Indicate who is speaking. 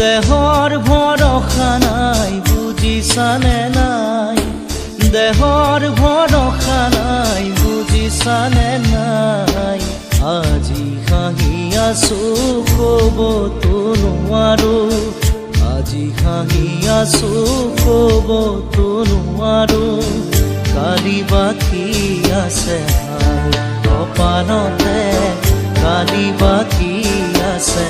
Speaker 1: দেহৰ ভৰসা নাই বুজিছানে নাই, দেহৰ ভৰসা নাই বুজিছানে নাই। আজি হাঁহি আছো ক'বতো নোৱাৰো, আজি হাঁহি আছো ক'বতো নোৱাৰো। কালি বাকী আছে হাই কপালতে, কালি বাকী আছে